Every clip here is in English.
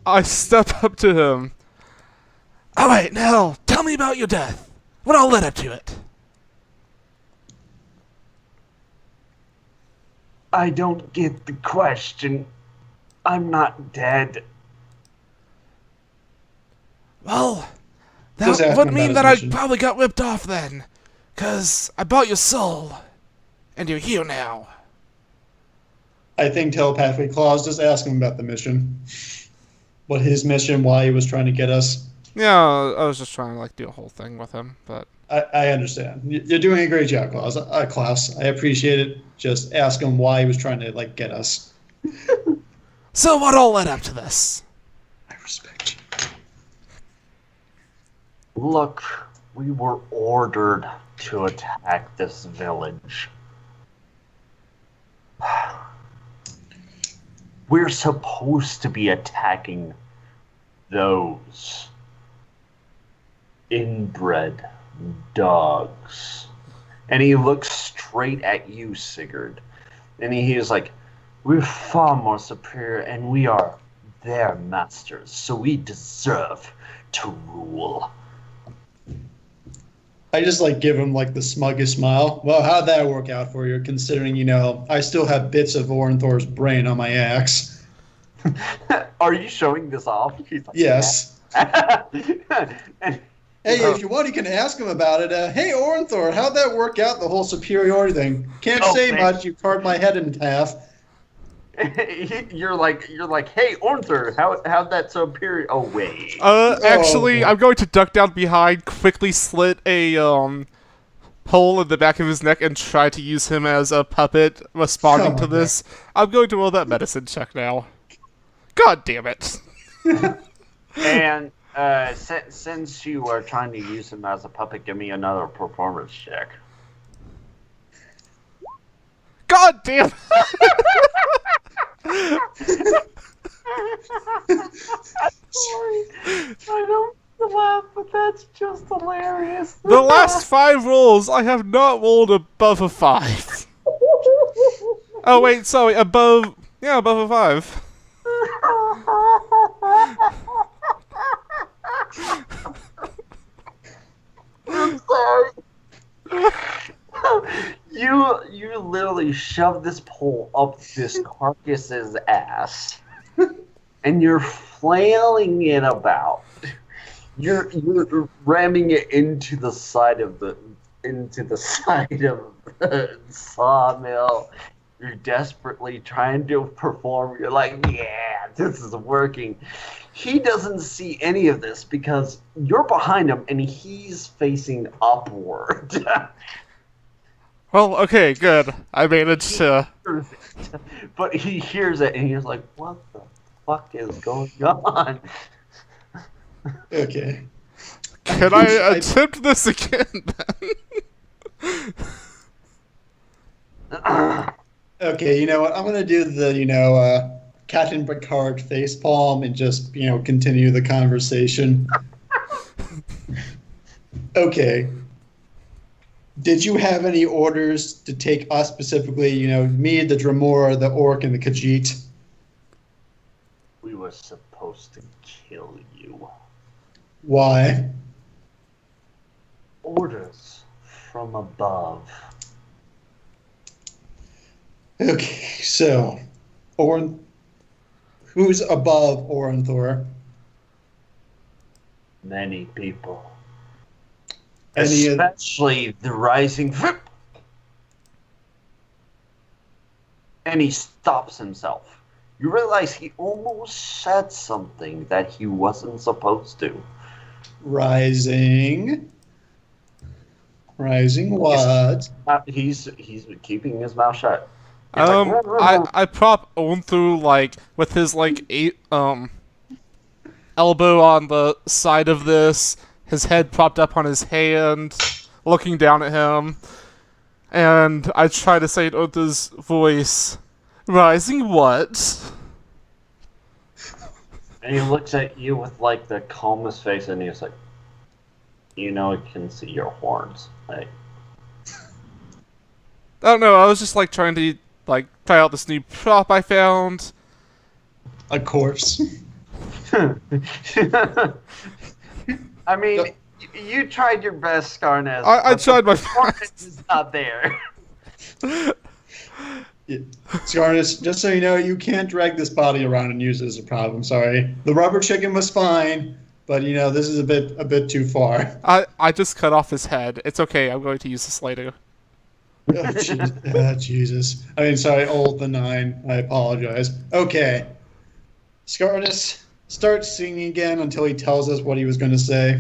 I step up to him. Alright, now, tell me about your death. What all led up to it? I don't get the question. I'm not dead. Well, Just that ask would him about mean his that mission. I probably got ripped off then. 'Cause I bought your soul. And you're here now. I think telepathically, Claus, just ask him about the mission. What his mission, why he was trying to get us. Yeah, I was just trying to like do a whole thing with him, but I understand. You're doing a great job, Klaus. Klaus, I appreciate it. Just ask him why he was trying to like get us. so what all led up to this? I respect you. Look, we were ordered to attack this village. We're supposed to be attacking those inbred dogs. And he looks straight at you, Sigurd. And he is like, we're far more superior and we are their masters, so we deserve to rule. I just like give him like the smuggest smile. Well, how'd that work out for you, considering, I still have bits of Orenthor's brain on my axe? Are you showing this off? He's like, Yes. and, Hey, if you want, you can ask him about it. Hey, Orenthor, how'd that work out, the whole superiority thing? Can't say much, you carved my head in half. you're like, hey, Ornther, how'd that superior? Oh wait. Actually, I'm going to duck down behind, quickly slit a hole in the back of his neck, and try to use him as a puppet responding to this. I'm going to roll that medicine check now. God damn it! And since you are trying to use him as a puppet, give me another performance check. God damn! Sorry, I don't laugh, but that's just hilarious. The last 5 rolls, I have not rolled above a 5. Oh wait, sorry, above a 5. I'm sorry. You literally shoved this pole up this carcass's ass, and you're flailing it about. You're ramming it into the side of the sawmill. You're desperately trying to perform. You're like, yeah, this is working. He doesn't see any of this because you're behind him and he's facing upward. Well, okay, good. I managed to... But he hears it and he's like, what the fuck is going on? Okay. Can I attempt this again, then? Okay, you know what? I'm going to do the, Captain Picard facepalm and just, continue the conversation. Okay. Did you have any orders to take us specifically, me, the Dremora, the Orc, and the Khajiit? We were supposed to kill you. Why? Orders from above. Okay, so, who's above Orenthor? Many people. Any of- Especially the rising. And he stops himself. You realize he almost said something that he wasn't supposed to. Rising what? He's keeping his mouth shut. He's like, I prop Owen through, with his, elbow on the side of this, his head propped up on his hand, looking down at him, and I try to say it with his voice, rising what? And he looks at you with, the calmest face, and he's like, I can see your horns. Like, I don't know, I was just, trying to, try out this new prop I found. A corpse. I mean, you tried your best, Skarnes. I but tried the my performance best. is not there. Yeah. Scarnus, just so you know, you can't drag this body around and use it as a problem. Sorry. The rubber chicken was fine, but this is a bit too far. I just cut off his head. It's okay. I'm going to use this later. Jesus. I mean, sorry, old the 9. I apologize. Okay. Scarnus, start singing again until he tells us what he was going to say.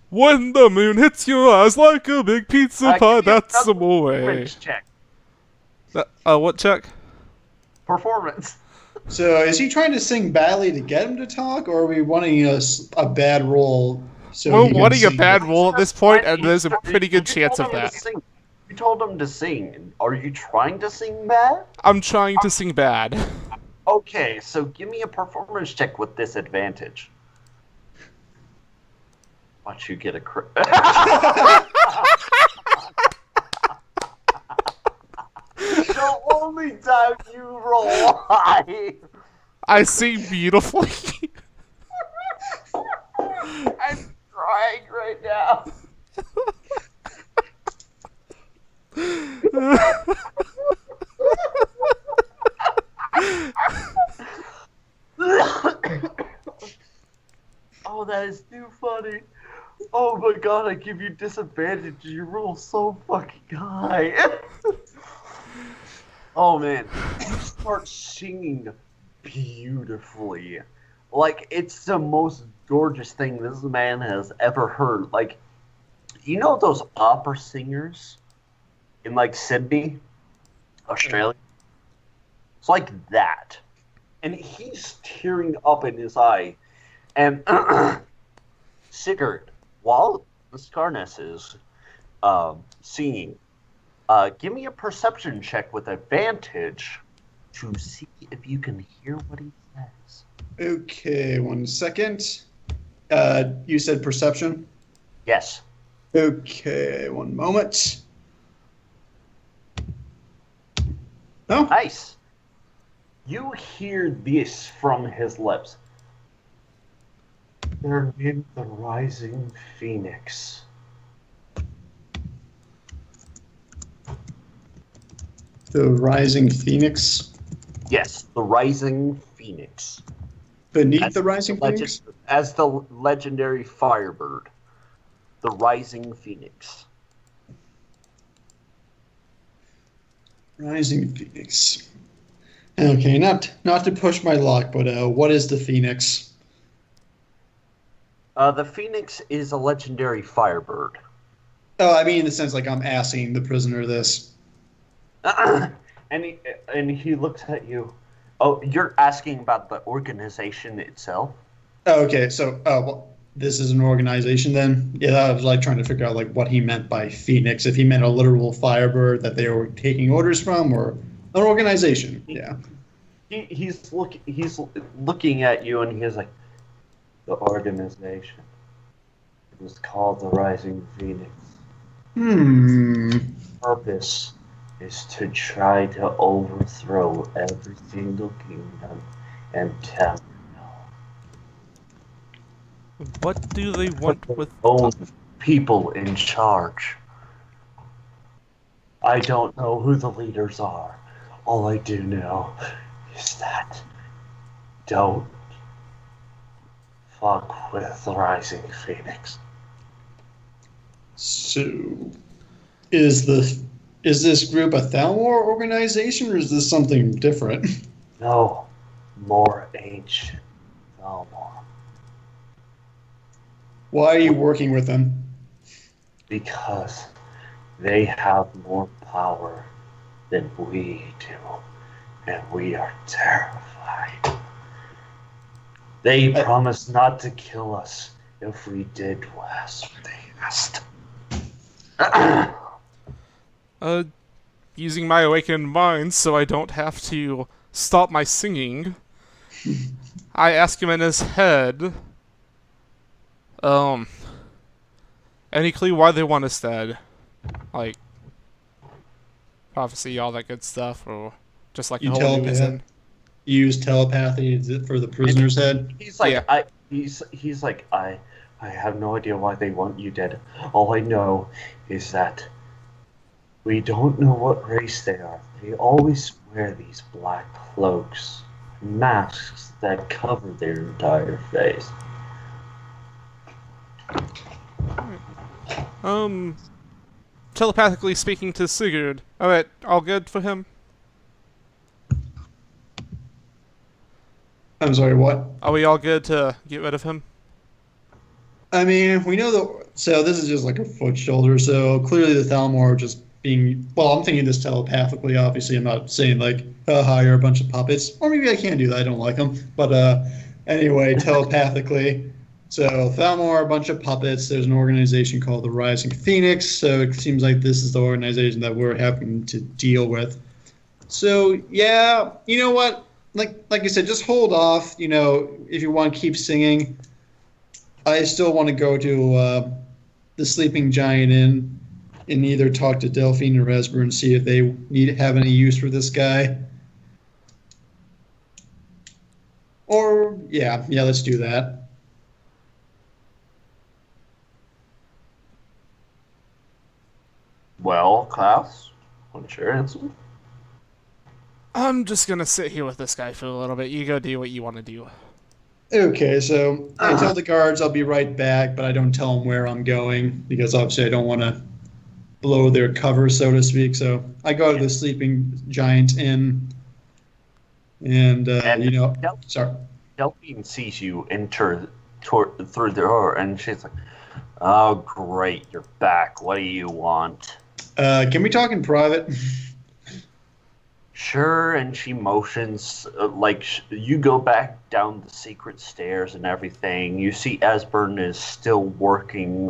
When the moon hits your eyes like a big pizza pie, Give me that's another the way. performance check. What check? Performance. So, is he trying to sing badly to get him to talk, or are we wanting a bad roll? So We're he can wanting a sing? bad roll at this point, and there's a pretty good chance of that. You told him to sing. Are you trying to sing bad? I'm trying to sing bad. Okay, so give me a performance check with disadvantage. Watch you get a crit. The only time you roll high. I sing beautifully. I'm crying right now. Oh, that is too funny. Oh my god, I give you disadvantage. You roll so fucking high. Oh man, you start singing beautifully. Like, it's the most gorgeous thing this man has ever heard. Like, you know those opera singers in, like, Sydney, Australia? It's like that. And he's tearing up in his eye. And Sigurd, while Skarnes is singing, give me a perception check with advantage to see if you can hear what he says. Okay, 1 second. You said perception? Yes. Okay, 1 moment. Oh, Nice. You hear this from his lips. They're in the rising phoenix. the rising phoenix. Yes, the rising phoenix. Beneath the rising phoenix? As the legendary firebird. The rising phoenix. Rising phoenix. Okay, not to push my luck, but what is the phoenix? The phoenix is a legendary firebird. Oh, I mean in the sense like I'm asking the prisoner this. and he looks at you. Oh, you're asking about the organization itself? Oh, okay, so well, this is an organization then? Yeah, I was like trying to figure out like what he meant by phoenix. If he meant a literal firebird that they were taking orders from, or an organization. Yeah. He's looking at you and he's like, the organization. It was called the Rising Phoenix. Purpose is to try to overthrow every single kingdom and tell What do they want with... own people in charge. I don't know who the leaders are. All I do know is that don't fuck with the Rising Phoenix. So, is this group a Thalmor organization, or is this something different? No, more ancient. No more. Why are you working with them? Because they have more power than we do, and we are terrified. They promised not to kill us if we did what they asked. Using my awakened mind so I don't have to stop my singing, I ask him in his head, any clue why they want us dead? Like, prophecy, all that good stuff, or just like You a whole tell new me reason? use telepathy for the prisoner's head? He's like, Yeah. he's like, I have no idea why they want you dead. All I know is that we don't know what race they are. They always wear these black cloaks, masks that cover their entire face. Telepathically speaking to Sigurd. Alright, all good for him? I'm sorry, what? Are we all good to get rid of him? I mean, we know that. So this is just like a foot shoulder. So clearly the Thalmor are just being. Well, I'm thinking this telepathically. Obviously, I'm not saying like, you're a bunch of puppets. Or maybe I can do that. I don't like them. But anyway, telepathically. So Thalmor are a bunch of puppets. There's an organization called the Rising Phoenix. So it seems like this is the organization that we're having to deal with. So yeah, you know what? Like I said, just hold off. You know, if you want to keep singing. I still want to go to the Sleeping Giant Inn and either talk to Delphine or Esber and see if they have any use for this guy. Or yeah, let's do that. Well, Klaus, what's your answer? I'm just gonna sit here with this guy for a little bit. You go do what you want to do. Okay, so I tell the guards I'll be right back, but I don't tell them where I'm going because obviously I don't want to blow their cover, so to speak. So I go to the Sleeping Giant Inn, and sorry. Delphine sees you enter through the door, and she's like, "Oh, great, you're back. What do you want?" Can we talk in private? Sure, and she motions you go back down the secret stairs and everything. You see Esbern is still working,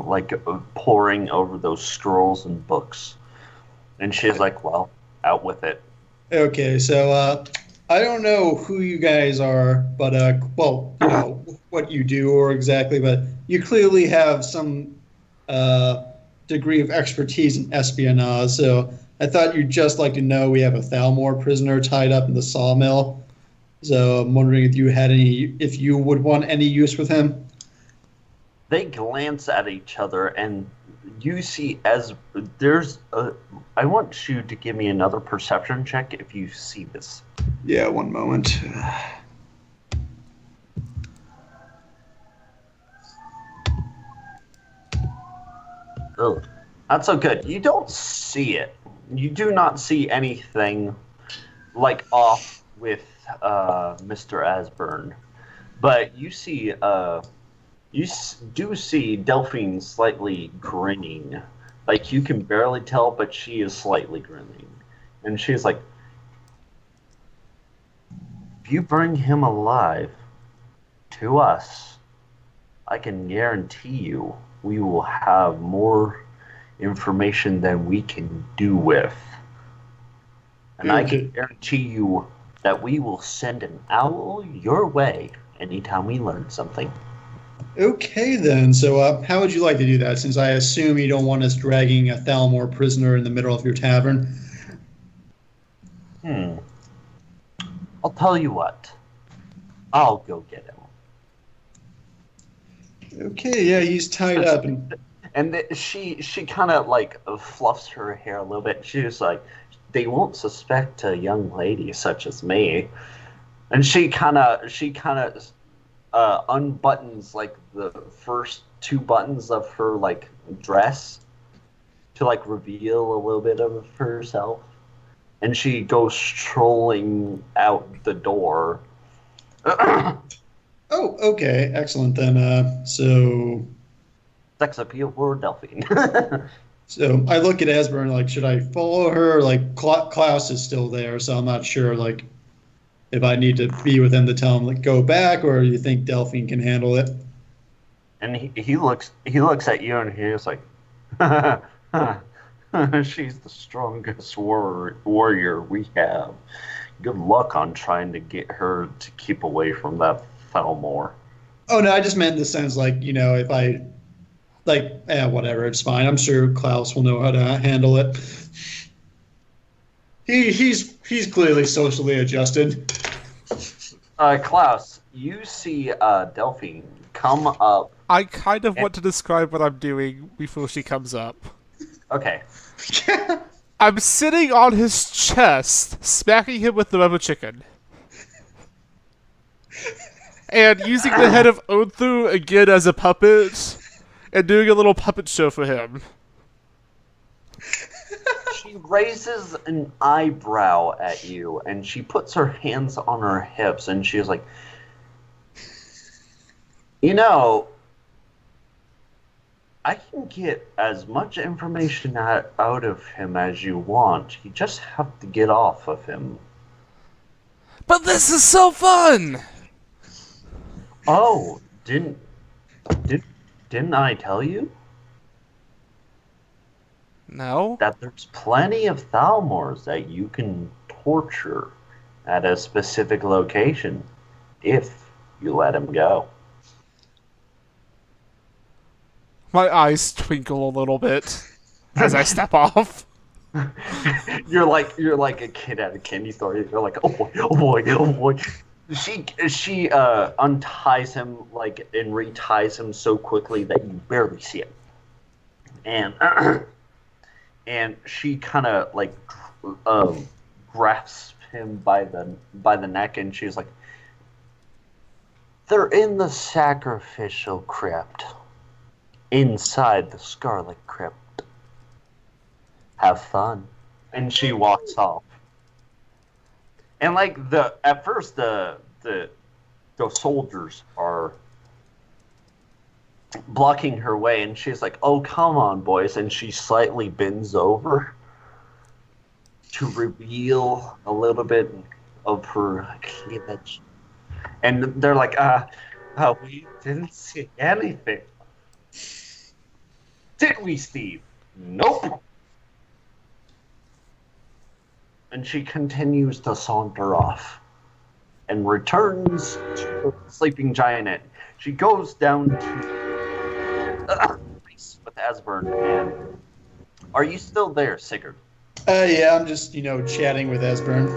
poring over those scrolls and books. And she's like, well, out with it. Okay, so I don't know who you guys are, but what you do or exactly, but you clearly have some degree of expertise in espionage, so I thought you'd just like to know we have a Thalmor prisoner tied up in the sawmill. So I'm wondering if you would want any use with him. They glance at each other, and you see I want you to give me another perception check if you see this. Yeah, one moment. Oh, not so good. You don't see it. You do not see anything off with Mr. Asburn, but you see do see Delphine slightly grinning. You can barely tell, but she is slightly grinning, and she's like, "If you bring him alive to us, I can guarantee you we will have more information than we can do with. And I can guarantee you that we will send an owl your way anytime we learn something." Okay, then. So how would you like to do that, since I assume you don't want us dragging a Thalmor prisoner in the middle of your tavern? I'll tell you what. I'll go get him. Okay, yeah, he's tied up. And she kind of fluffs her hair a little bit. She's like, they won't suspect a young lady such as me. And she kind of unbuttons the first two buttons of her dress to reveal a little bit of herself. And she goes strolling out the door. Oh, okay, excellent then. So Sex appeal for Delphine. So I look at Esbern, should I follow her? Klaus is still there, so I'm not sure, if I need to be with him to tell him, go back, or do you think Delphine can handle it? And he looks at you, and he's like, she's the strongest warrior we have. Good luck on trying to get her to keep away from that Thalmor. Oh, no, I just meant in the sense, if I... whatever, it's fine. I'm sure Klaus will know how to handle it. He's clearly socially adjusted. Klaus, you see Delphine come up. I kind of And, want to describe what I'm doing before she comes up. okay. I'm sitting on his chest, smacking him with the rubber chicken. And using the head of Othu again as a puppet, and doing a little puppet show for him. She raises an eyebrow at you, and she puts her hands on her hips, and she's like, you know, I can get as much information out of him as you want. You just have to get off of him. But this is so fun! Oh, didn't I tell you No? that there's plenty of Thalmors that you can torture at a specific location if you let him go? My eyes twinkle a little bit as I step off. You're like a kid at a candy store. You're like, oh boy, oh boy, oh boy. She unties him and reties him so quickly that you barely see it, and and she kind of grasps him by the neck, and she's like, they're in the sacrificial crypt, inside the Scarlet Crypt. Have fun. And she walks off. And at first the soldiers are blocking her way, and she's like, oh, come on, boys, and she slightly bends over to reveal a little bit of her cleavage. And they're like, we didn't see anything. Did we, Steve? Nope. And she continues to saunter off and returns to the sleeping giant. She goes down to with Asburn. And are you still there, Sigurd? Yeah, I'm just, chatting with Esbern.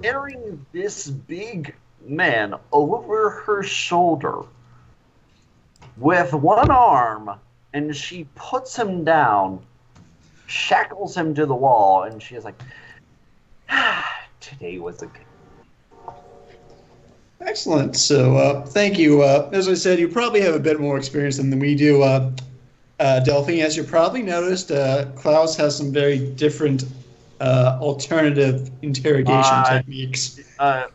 Carrying this big man over her shoulder with one arm, and she puts him down, shackles him to the wall, and she's like, today was a good. Excellent. So, thank you. As I said, you probably have a bit more experience than we do, Delphine. As you probably noticed, Klaus has some very different alternative interrogation techniques.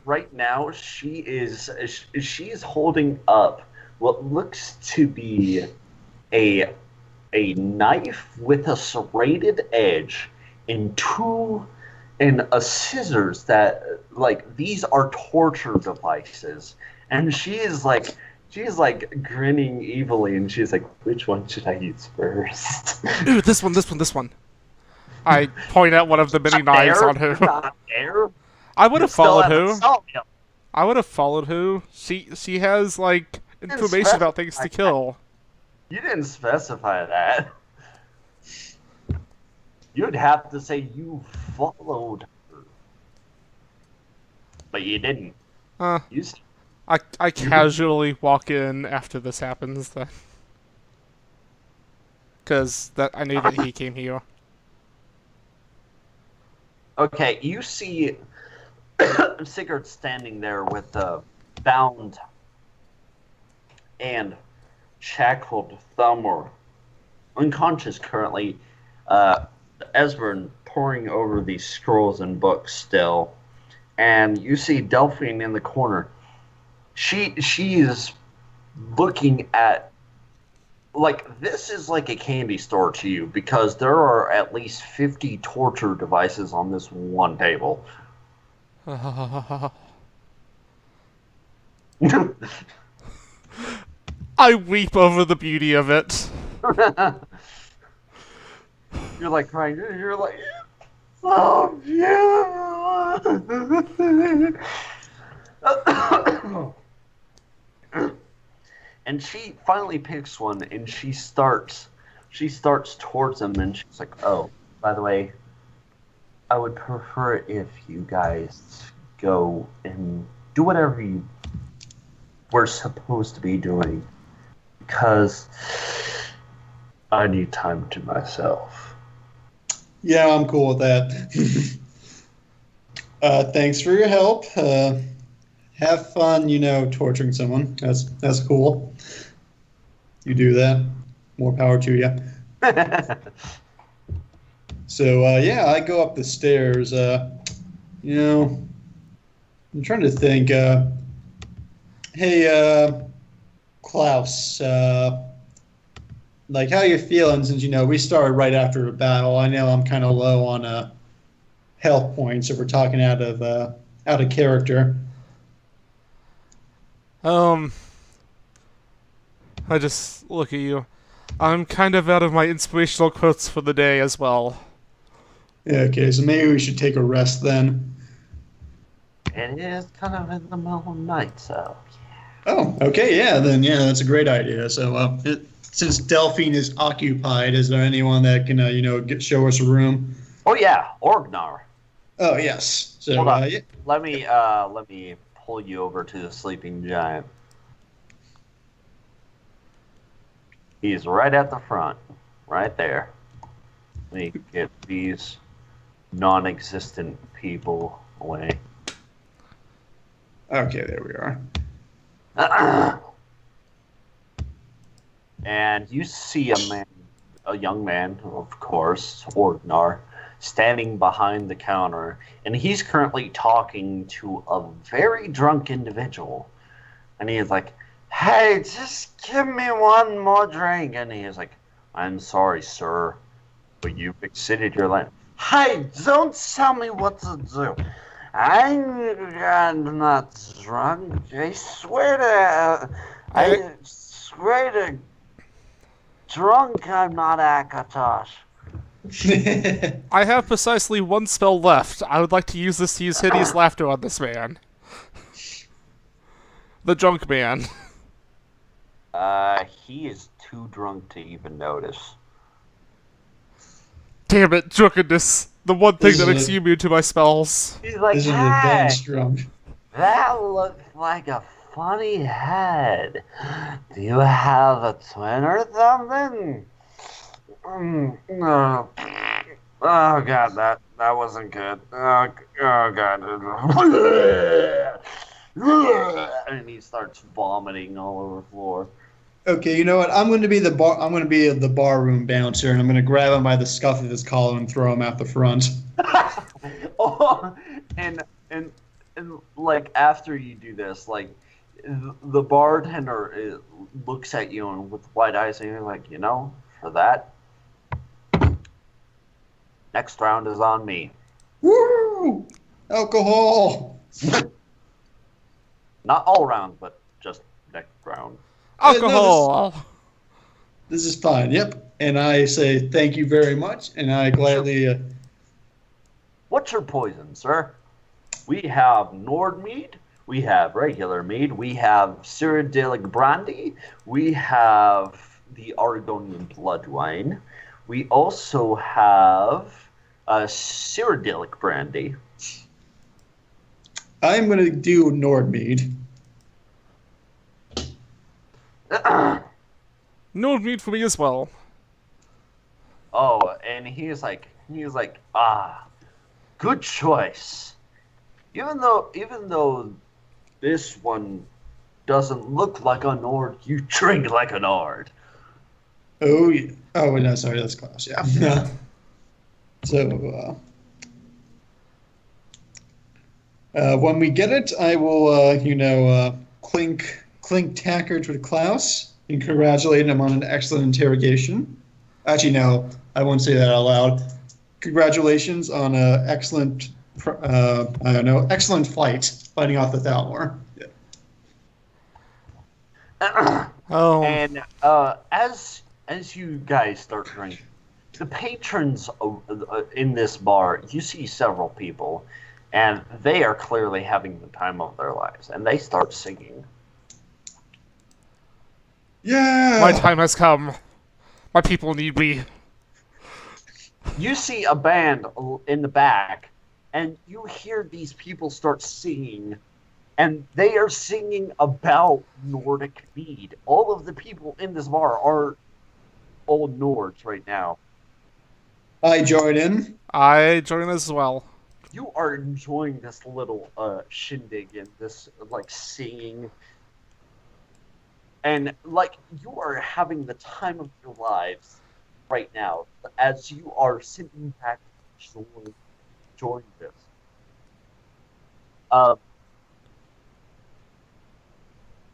Right now, she's holding up what looks to be a knife with a serrated edge and a scissors that these are torture devices, and she's grinning evilly, and she's like, which one should I use first? Ooh, this one. I point out one of the many knives on her. Not there. I would have followed her. Her. I would have followed her. She has information about things to kill. You didn't specify that. You'd have to say you followed her. But you didn't. I casually walk in after this happens, then. Because I knew that he came here. Okay, you see Sigurd standing there with the bound and shackled Thalmor, unconscious currently. Esbern poring over these scrolls and books still, and you see Delphine in the corner. She is looking at this is like a candy store to you, because there are at least 50 torture devices on this one table. I weep over the beauty of it. You're like crying. You're like, so beautiful. And she finally picks one, and she starts towards him, and she's like, oh, by the way, I would prefer if you guys go and do whatever you were supposed to be doing, because I need time to myself. Yeah, I'm cool with that. Thanks for your help. Have fun, torturing someone. That's cool. You do that. More power to you. So, yeah, I go up the stairs. I'm trying to think. Hey, Klaus, like, how you feeling since, we started right after a battle? I know I'm kind of low on health points if we're talking out of character. I just look at you. I'm kind of out of my inspirational quotes for the day as well. Yeah, okay, so maybe we should take a rest then. It is kind of in the middle of the night, so... Oh, okay, yeah, then, yeah, that's a great idea. So, since Delphine is occupied, is there anyone that can, show us a room? Oh, yeah, Orgnar. Oh, yes. So, Hold on. yeah. Let me pull you over to the sleeping giant. He's right at the front, right there. Let me get these non-existent people away. Okay, there we are. And you see a young man, of course, Orgnar, standing behind the counter, and he's currently talking to a very drunk individual. And he's like, "Hey, just give me one more drink." And he's like, "I'm sorry, sir, but you've exceeded your limit." "Hey, don't tell me what to do. I'm not drunk. I swear to drunk I'm not Akatosh." I have precisely one spell left. I would like to use this to use hideous laughter on this man. The drunk man. He is too drunk to even notice. Damn it, drunkenness. The one thing that makes you immune to my spells. He's like, This is an "Hey, advanced drunk. that looks like a funny head. Do you have a twin or something?" No. Oh god, that wasn't good. Oh god. And he starts vomiting all over the floor. Okay, you know what? I'm going to be the barroom bouncer, and I'm going to grab him by the scuff of his collar and throw him out the front. Oh, and like after you do this, like the bartender looks at you and with wide eyes, and you're like, for that, next round is on me. Woo! Alcohol! Not all round, but just next round. Alcohol! This is fine, yep. And I say thank you very much, and I gladly... What's your poison, sir? We have Nord mead, we have regular mead, we have Cyrodiilic brandy, we have the Argonian blood wine, we also have Cyrodiilic brandy. I'm going to do Nordmead. No need for me as well. Oh, and he's like, good choice. Even though this one doesn't look like a Nord, you drink like a Nord. Oh, yeah. Oh, no, sorry, that's Klaus, yeah. So, when we get it, I will, clink tackers with Klaus and congratulate him on an excellent interrogation. Actually, no, I won't say that out loud. Congratulations on an excellent, excellent fighting off the Thalmor. Yeah. Oh. And as you guys start drinking, the patrons in this bar, you see several people, and they are clearly having the time of their lives, and they start singing. Yeah! My time has come. My people need me. You see a band in the back and you hear these people start singing, and they are singing about Nordic mead. All of the people in this bar are old Nords right now. I join in. I join as well. You are enjoying this little shindig and this like singing, and like you are having the time of your lives right now as you are sitting back enjoying this. Uh,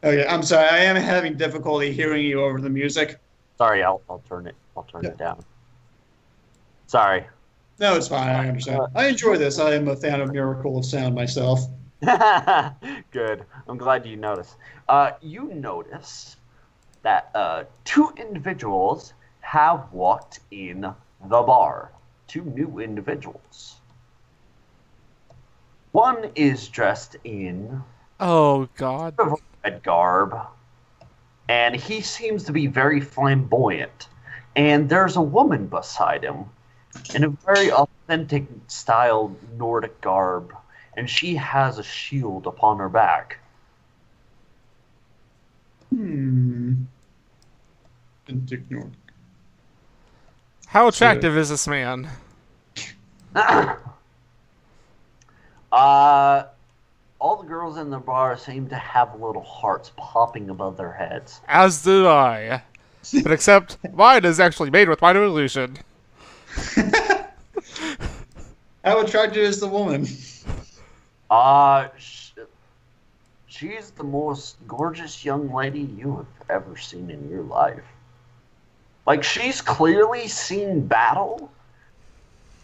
Okay, I'm sorry. I am having difficulty hearing you over the music. sorry, I'll turn it down. Sorry. No, it's fine. I understand. I enjoy this. I am a fan of Miracle of Sound myself. Good. I'm glad you noticed. You notice that two individuals have walked in the bar. Two new individuals. One is dressed in Oh God. red garb, and he seems to be very flamboyant. And there's a woman beside him in a very authentic style Nordic garb, and she has a shield upon her back. Ignore. How attractive is this man? All the girls in the bar seem to have little hearts popping above their heads. As do I. But except mine is actually made with minor illusion. How attractive is the woman? She's the most gorgeous young lady you have ever seen in your life. Like, she's clearly seen battle,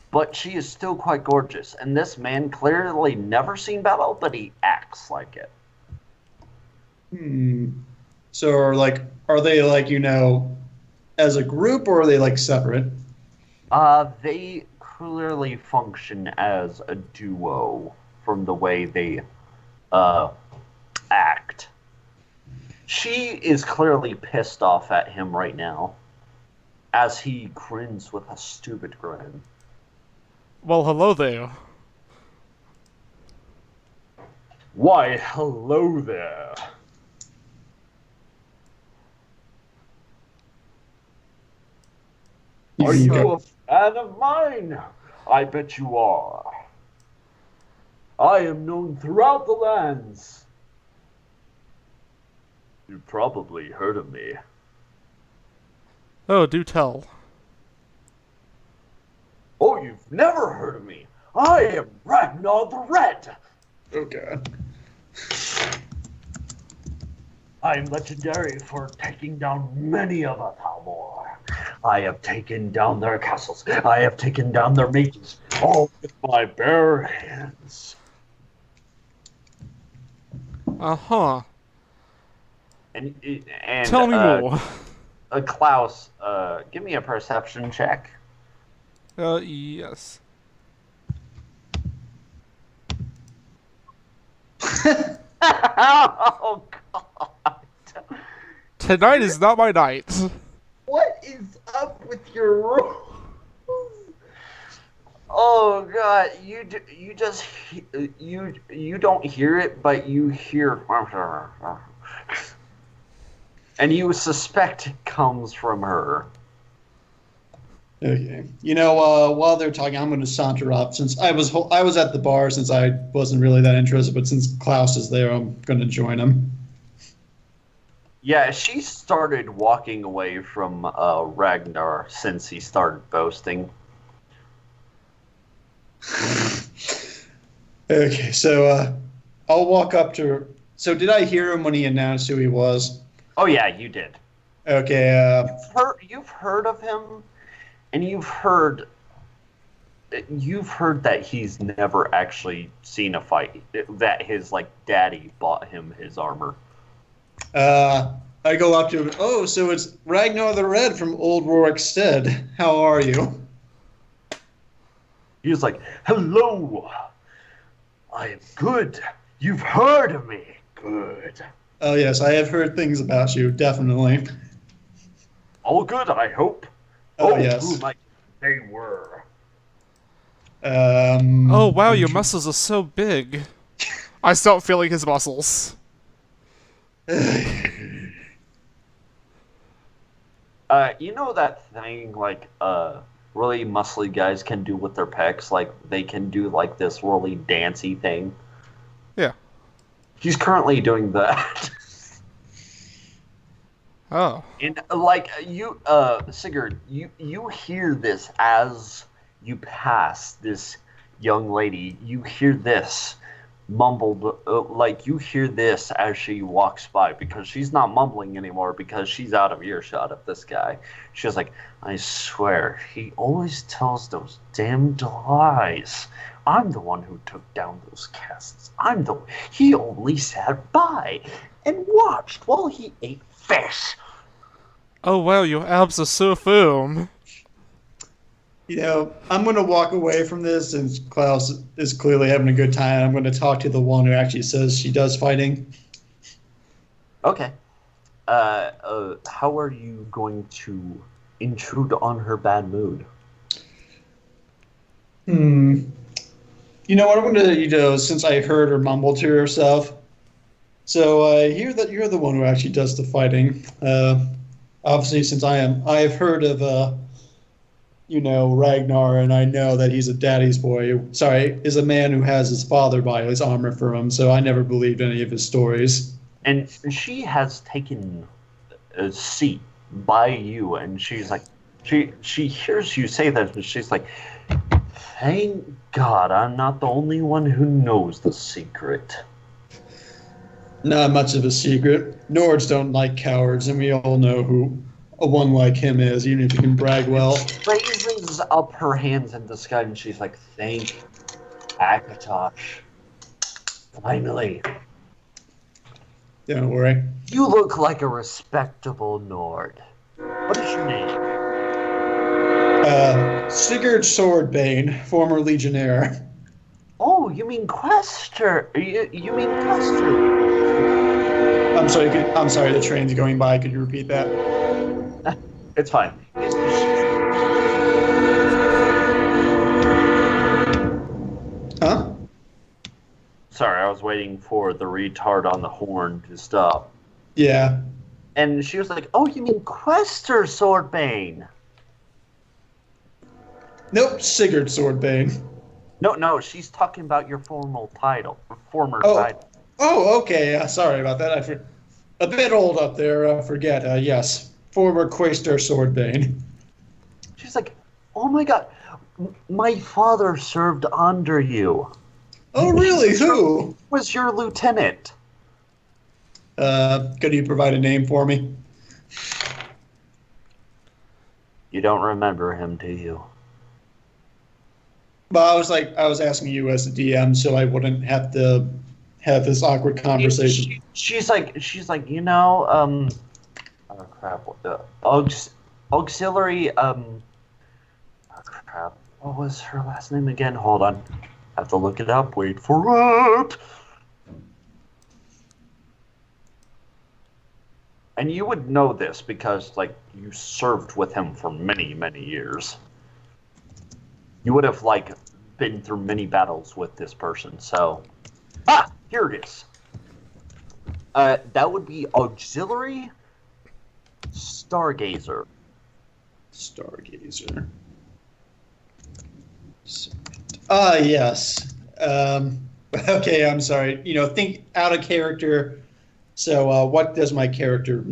but she is still quite gorgeous. And this man clearly never seen battle, but he acts like it. So, are they as a group, or are they like separate? They clearly function as a duo from the way they act. She is clearly pissed off at him right now as he grins with a stupid grin. Well, hello there. Why, hello there. Are you a fan of mine? I bet you are. I am known throughout the lands. You've probably heard of me. Oh, do tell. Oh, you've never heard of me. I am Ragnar the Red. Oh God. I am legendary for taking down many of a Talmor. I have taken down their castles. I have taken down their mages, all with my bare hands. Uh-huh. And Tell me more. Klaus, give me a perception check. Yes. Oh, God. Tonight is not my night. What is up with your rules? Oh God, you don't hear it, but you hear, and you suspect it comes from her. Okay. While they're talking, I'm going to saunter up since I was at the bar since I wasn't really that interested, but since Klaus is there, I'm going to join him. Yeah, she started walking away from Ragnar since he started boasting. Okay, so I'll walk up to her. So did I hear him when he announced who he was? Oh yeah, you did. Okay. You've heard of him, and you've heard that he's never actually seen a fight. That his daddy bought him his armor. I go up to him. Oh, so it's Ragnar the Red from Old Rorikstead. How are you? He was like, "Hello, I am good. You've heard of me. Good. Oh yes, I have heard things about you. Definitely. All good, I hope." Oh yes. Who might they were? Oh wow, your muscles are so big. I start feeling his muscles. You know that thing like really muscly guys can do with their pecs, like they can do like this really dancey thing. Yeah. He's currently doing that. Oh. And like you, Sigurd, you hear this as you pass this young lady. You hear this mumbled, like you hear this as she walks by because she's not mumbling anymore because she's out of earshot of this guy. She's like, I swear, he always tells those damned lies. I'm the one who took down those casts. He only sat by and watched while he ate fish. Oh wow, your abs are so firm. You know, I'm going to walk away from this, and Klaus is clearly having a good time. I'm going to talk to the one who actually says she does fighting. Okay. How are you going to intrude on her bad mood? You know what I'm going to do, since I heard her mumble to herself. So I hear that you're the one who actually does the fighting. Obviously, since I've heard of, Ragnar, and I know that he's a daddy's boy. Sorry, is a man who has his father buy his armor for him. So I never believed any of his stories. And she has taken a seat by you, and she's like, she hears you say that, and she's like, thank God I'm not the only one who knows the secret. Not much of a secret. Nords don't like cowards, and we all know who a one like him is, even if he can brag well. Raises up her hands in the sky, and she's like, thank Akatosh. Finally. Don't worry. You look like a respectable Nord. What is your name? Sigurd Swordbane, former Legionnaire. Oh, you mean Quester. You mean Quester. I'm sorry, the train's going by. Could you repeat that? It's fine. Huh? Sorry, I was waiting for the retard on the horn to stop. Yeah. And she was like, oh, you mean Quester Swordbane? Nope, Sigurd Swordbane. No, she's talking about your former title. Oh, okay. Sorry about that. A bit old up there. Forget. Yes, former Quaestor Swordbane. She's like, oh my God, my father served under you. Oh, really? Who? Was your lieutenant? Could you provide a name for me? You don't remember him, do you? Well, I was asking you as the DM, so I wouldn't have to have this awkward conversation. She's like, oh crap, auxiliary, oh crap, what was her last name again? Hold on, I have to look it up. Wait for it. And you would know this because, like, you served with him for many, many years. You would have, like, been through many battles with this person, so... Ah! Here it is. That would be Auxiliary Stargazer. Stargazer. Yes. Okay, I'm sorry. Think out of character. So, what does my character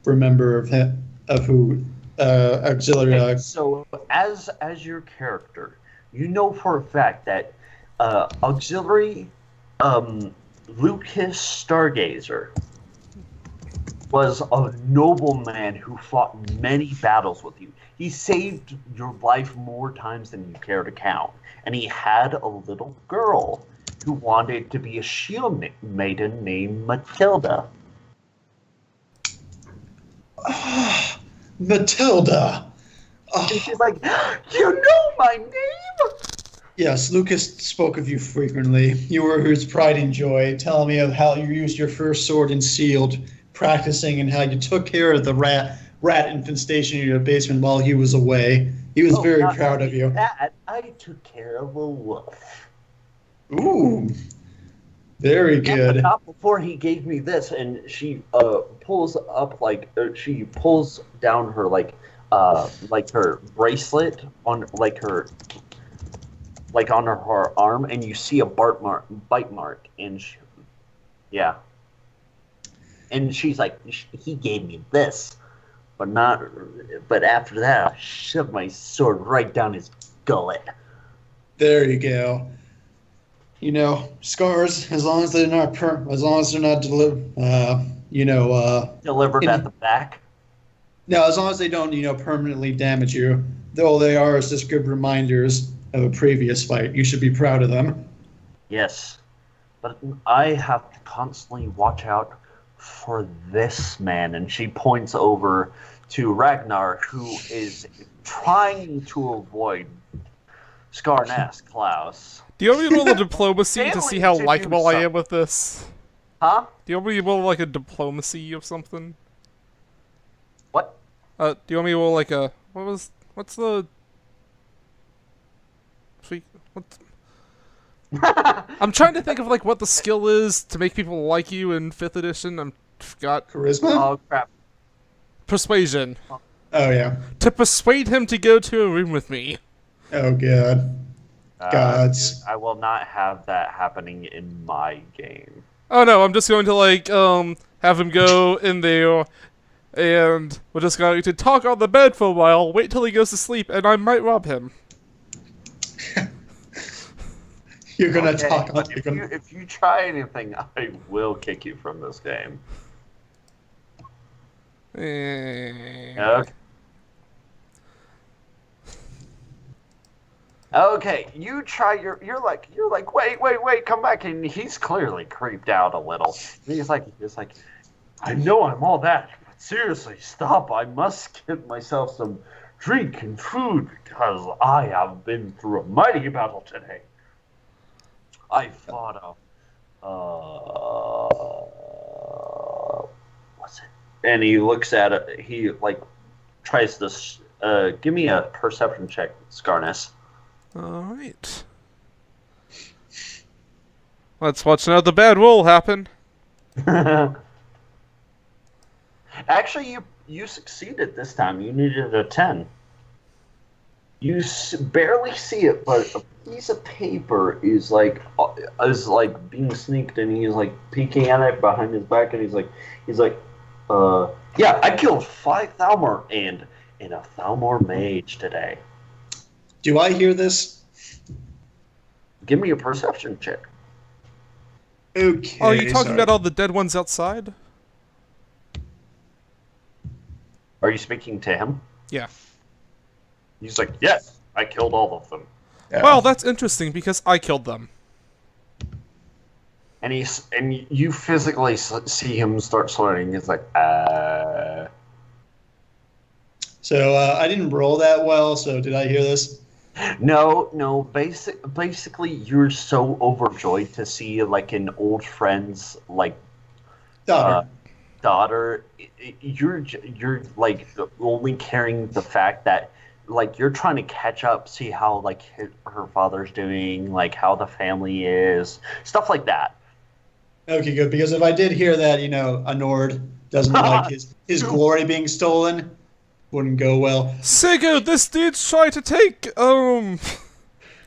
remember of him, of who auxiliary? Okay, so, as your character, you know for a fact that auxiliary Lucas Stargazer was a nobleman who fought many battles with you. He saved your life more times than you care to count, and he had a little girl who wanted to be a shield maiden named Matilda. Matilda. And she's like, you know my name? Yes, Lucas spoke of you frequently. You were his pride and joy, telling me of how you used your first sword and sealed, practicing, and how you took care of the rat infestation in your basement while he was away. He was Oh, very not proud of only you. that, I took care of a wolf. Ooh, very Yeah, but good. not before he gave me this, and she pulls up she pulls down her like her bracelet on like her like on her arm, and you see a bite mark, and yeah, and she's like, he gave me this, but not, but after that, I shoved my sword right down his gullet. There you go. You know, scars, as long as they're not as long as they're not delivered, Delivered at the back. no, as long as they don't, permanently damage you. Though they are just good reminders of a previous fight. You should be proud of them. Yes, but I have to constantly watch out for this man. And she points over to Ragnar, who is trying to avoid Skarnass Klaus. Do you want me to roll a diplomacy to see how Failing to do likable I so. am with this? Huh? Do you want me to roll like a diplomacy of something? What? Do you want me to roll like a what's the what's I'm trying to think of like what the skill is to make people like you in 5th edition. I'm forgot. Charisma? Oh, crap. Persuasion. Oh, yeah. To persuade him to go to a room with me. Oh, God. Gods. I will not have that happening in my game. Oh no, I'm just going to like have him go in there and we're just going to talk on the bed for a while, wait till he goes to sleep, and I might rob him. You're gonna Okay, talk on. but if you try anything, I will kick you from this game. Okay. Okay, you try you're like wait, come back, and he's clearly creeped out a little. And he's like I know I'm all that, but seriously, stop. I must get myself some drink and food because I have been through a mighty battle today. I fought what's it? And he looks at it. He like tries to give me a perception check, Skarnass. Alright. Let's watch another bad roll happen. Actually, you succeeded this time. You needed a 10. You barely see it, but a piece of paper is like being sneaked, and he's like peeking at it behind his back, and he's like, yeah, I killed 5 Thalmor and a Thalmor mage today. Do I hear this? Give me a perception check. Okay. Oh, are you talking sorry. about all the dead ones outside? Are you speaking to him? Yeah. He's like, yes, I killed all of them. Yeah. Well, that's interesting because I killed them. And you physically see him start sweating. He's like, So I didn't roll that well. So did I hear this? No. Basically, you're so overjoyed to see like an old friend's like daughter. You're like only caring the fact that like you're trying to catch up, see how like her father's doing, like how the family is, stuff like that. Okay, good. Because if I did hear that, a Nord doesn't like his glory being stolen, wouldn't go well. Sigurd, this dude's trying to take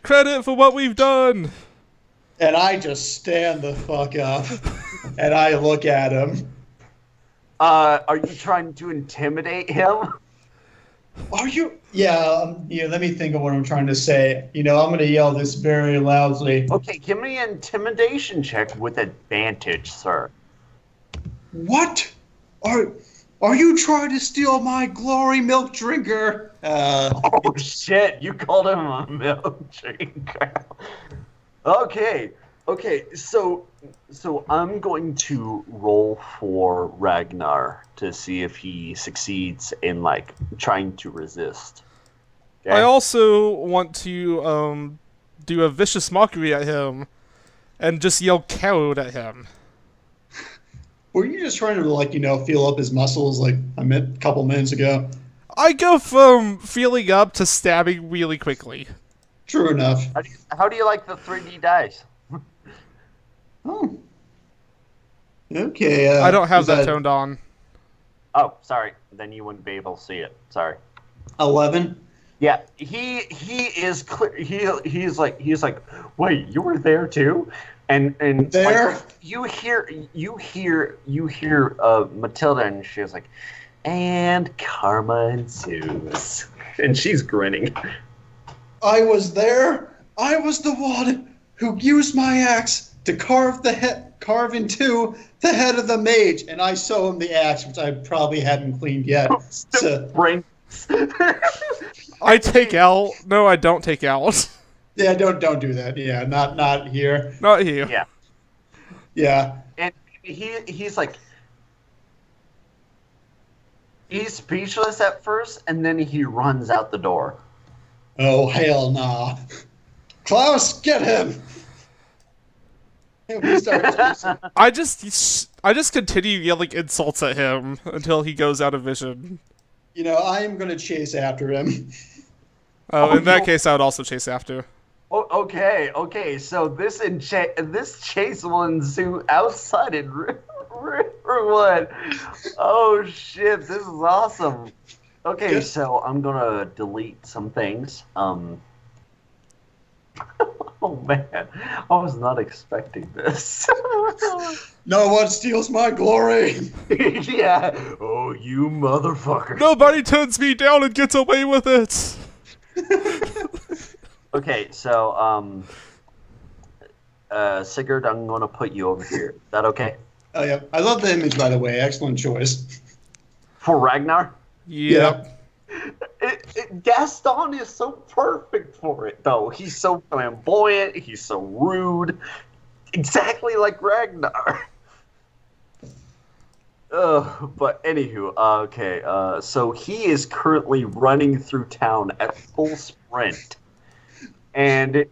credit for what we've done. And I just stand the fuck up, and I look at him. Are you trying to intimidate him? Are you? Yeah. Let me think of what I'm trying to say. I'm going to yell this very loudly. Okay, give me an intimidation check with advantage, sir. What? Are you trying to steal my glory milk drinker? Oh shit! You called him a milk drinker. Okay. So I'm going to roll for Ragnar to see if he succeeds in like trying to resist. Okay? I also want to do a vicious mockery at him and just yell coward at him. Were you just trying to feel up his muscles like a couple minutes ago? I go from feeling up to stabbing really quickly. True enough. How do you like the 3D dice? Oh. Okay. I don't have is that toned on. Oh, sorry. Then you wouldn't be able to see it. Sorry. 11. Yeah, he is clear. He's like, wait, you were there too, and There? like, you hear Matilda, and she's like, and karma ensues, and she's grinning. I was there. I was the one who used my axe to carve into the head of the mage, and I show him the axe, which I probably hadn't cleaned yet. So, Brain. I take out. No, I don't take out. yeah, don't do that. Yeah, not here. Not you. Yeah, Yeah. and he's like, he's speechless at first, and then he runs out the door. Oh hell nah. Klaus, get him. And we start chasing. I just continue yelling insults at him until he goes out of vision. You know, I am gonna chase after him. In that case, I would also chase after. Oh, okay. So this chase will ensue outside in Riverwood. Oh shit, this is awesome. Okay, Good. so I'm gonna delete some things. Oh man, I was not expecting this. No one steals my glory. Yeah. Oh, you motherfucker. Nobody turns me down and gets away with it. Okay, so Sigurd, I'm gonna put you over here. Is that okay? Oh yeah, I love the image, by the way. Excellent choice. For Ragnar? Yep. Gaston is so perfect for it, though. He's so flamboyant. He's so rude. Exactly like Ragnar. But anywho, okay. So he is currently running through town at full sprint, and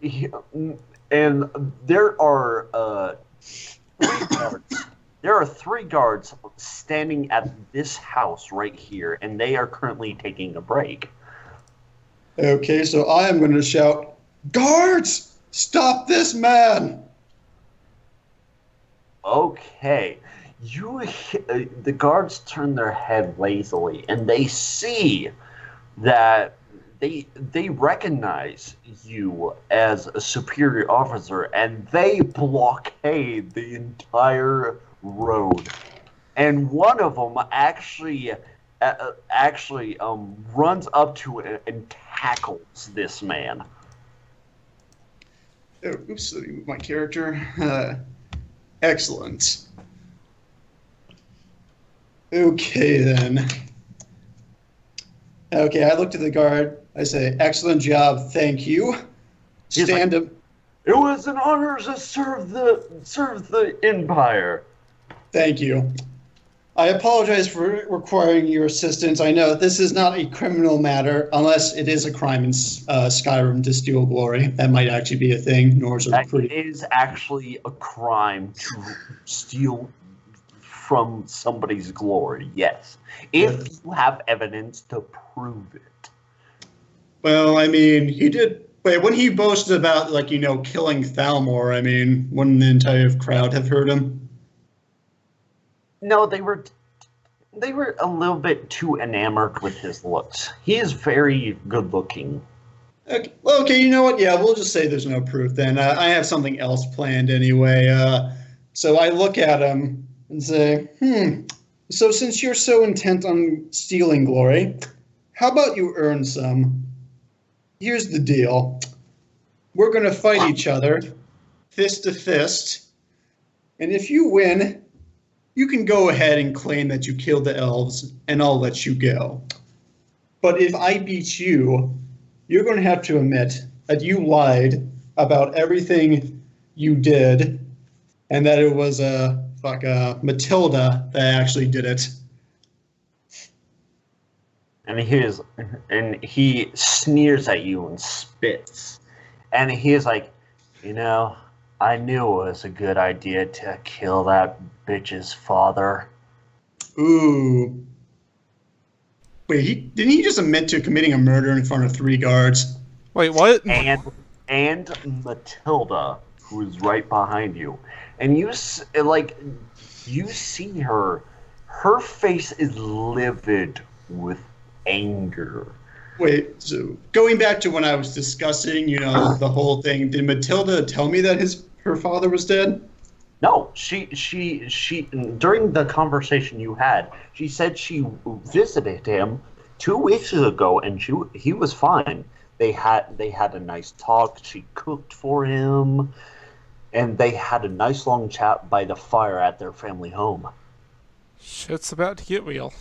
there are three guards. There are 3 guards standing at this house right here, and they are currently taking a break. Okay, so I am going to shout, "Guards, stop this man!" Okay, the guards turn their head lazily, and they see that they recognize you as a superior officer, and they blockade the entire road. And one of them actually runs up to it and tackles this man. Oh, oops, let me move my character. Excellent. Okay, then. Okay, I look to the guard. I say, "Excellent job, thank you." He's Stand up. It was an honor to serve the Empire. Thank you. I apologize for requiring your assistance. I know this is not a criminal matter, unless it is a crime in Skyrim to steal glory. That might actually be a thing. Norse are That pretty. is actually a crime to steal from somebody's glory, yes. If you have evidence to prove it. Well, I mean, he did. Wait, when he boasted about, killing Thalmor, I mean, wouldn't the entire crowd have heard him? No, they were a little bit too enamored with his looks. He is very good looking. Okay, well, okay, you know what? Yeah, we'll just say there's no proof then. I have something else planned anyway. So I look at him and say, so since you're so intent on stealing glory, how about you earn some? Here's the deal. We're going to fight each other, fist to fist, and if you win, you can go ahead and claim that you killed the elves, and I'll let you go. But if I beat you, you're going to have to admit that you lied about everything you did, and that it was Matilda that actually did it. And he sneers at you and spits. And he is like, I knew it was a good idea to kill that bitch's father. Ooh. Wait, didn't he just admit to committing a murder in front of 3 guards? Wait, what? And Matilda, who is right behind you, and you see her. Her face is livid with anger. Wait, so going back to when I was discussing, the whole thing, did Matilda tell me that her father was dead? No, she during the conversation you had, she said she visited him 2 weeks ago and he was fine. They had a nice talk. She cooked for him, and they had a nice long chat by the fire at their family home. Shit's about to get real.